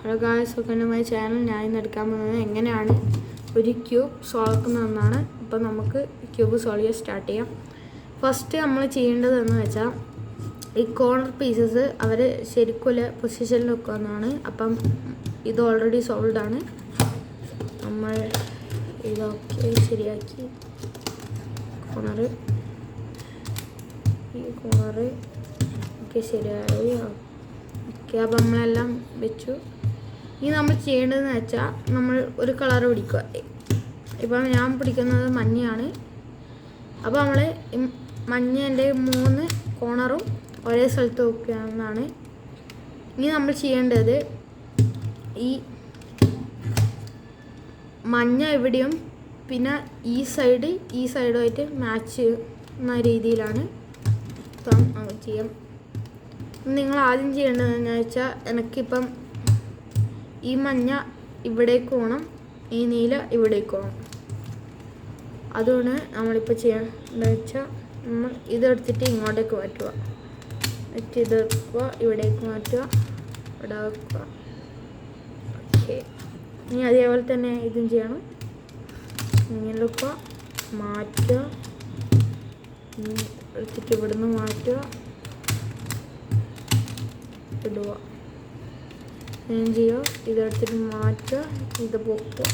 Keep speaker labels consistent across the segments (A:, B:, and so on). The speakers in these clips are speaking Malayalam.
A: Hello guys, welcome to my channel. ഞാൻ ഇന്ന് എടുക്കാൻ പോകുന്നത് എങ്ങനെയാണ് ഒരു ക്യൂബ് സോൾവ് ആക്കുന്നതെന്നാണ്. അപ്പോൾ നമുക്ക് ക്യൂബ് സോൾവ് ചെയ്യാൻ സ്റ്റാർട്ട് ചെയ്യാം. ഫസ്റ്റ് നമ്മൾ ചെയ്യേണ്ടതെന്ന് വെച്ചാൽ ഈ കോർണർ പീസസ് അവർ ശരിക്കും പൊസിഷനിൽ വെക്കാവുന്നതാണ്. അപ്പം ഇത് ഓൾറെഡി സോൾവ്ഡ് ആണ്. നമ്മൾ ഇതൊക്കെ ശരിയാക്കി ഈ കോർണർ ഒക്കെ ശരിയായി. ഓക്കെ, അപ്പം നമ്മളെല്ലാം വെച്ചു. ഇനി നമ്മൾ ചെയ്യേണ്ടതെന്ന് വെച്ചാൽ നമ്മൾ ഒരു കളർ പിടിക്കുക. ഇപ്പം ഞാൻ പിടിക്കുന്നത് മഞ്ഞയാണ്. അപ്പോൾ നമ്മൾ മഞ്ഞേൻ്റെ 3 കോർണറും ഒരേ സ്ഥലത്ത് വെക്കുകയെന്നാണ്. ഇനി നമ്മൾ ചെയ്യേണ്ടത് ഈ മഞ്ഞ എവിടെയും പിന്നെ ഈ സൈഡുമായിട്ട് മാച്ച് ചെയ്യുന്ന രീതിയിലാണ് ഇപ്പം നമ്മൾ ചെയ്യാം. നിങ്ങൾ ആദ്യം ചെയ്യേണ്ടതെന്ന് വെച്ചാൽ എനിക്കിപ്പം ഈ മഞ്ഞ ഇവിടേക്ക് പോകണം, ഈ നീല ഇവിടേക്ക് പോകണം. അതുകൊണ്ട് നമ്മളിപ്പോൾ ചെയ്യേണ്ടതെന്ന് വെച്ചാൽ നമ്മൾ ഇതെടുത്തിട്ട് ഇങ്ങോട്ടേക്ക് മാറ്റുക, ഇത് വെക്കുക, ഇവിടേക്ക് മാറ്റുക, ഇവിടെ വെക്കുക. ഓക്കെ, ഇനി അതേപോലെ തന്നെ ഇതും ചെയ്യണം. ഇങ്ങനെ വെക്കുക, മാറ്റുക, എടുത്തിട്ട് ഇവിടുന്ന് മാറ്റുക, ഇടുക. ഞാൻ ചെയ്യുക, ഇതെടുത്തിട്ട് മാറ്റുക, ഇത് പൊക്കുക,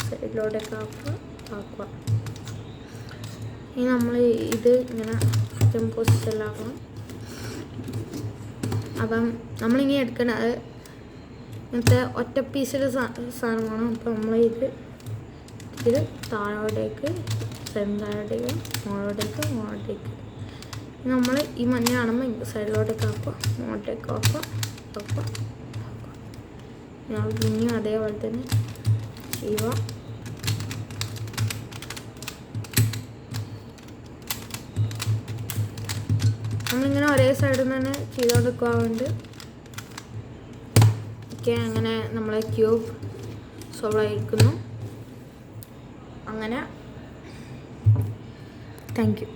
A: സൈഡിലോട്ടൊക്കെ ആക്കുക. ഇനി നമ്മൾ ഇത് ഇങ്ങനെ പൊസിഷനിലാക്കണം. അപ്പം നമ്മളിങ്ങനെ എടുക്കേണ്ടത് ഇങ്ങനത്തെ ഒറ്റ പീസിൽ സാധനമാണ്. അപ്പം നമ്മൾ ഇത് താഴോട്ടേക്ക്, സെൻറ്ററിലോട്ടേക്ക്, മുകളിലോട്ടേക്ക് നമ്മൾ ഈ മഞ്ഞ കാണുമ്പോൾ സൈഡിലോട്ടേക്ക് ആക്കുക, മുകളിലോട്ടേക്ക് ആക്കുക. ഞാൻ പിന്നെയും അതേപോലെ തന്നെ ചെയ്യുക. നമ്മളിങ്ങനെ ഒരേ സൈഡിൽ നിന്ന് തന്നെ ചെയ്തുകൊണ്ടിരിക്കുന്നുണ്ട്. ഓക്കെ, അങ്ങനെ നമ്മളെ ക്യൂബ് സോൾവ് ആയിരിക്കുന്നു. അങ്ങനെ താങ്ക് യു.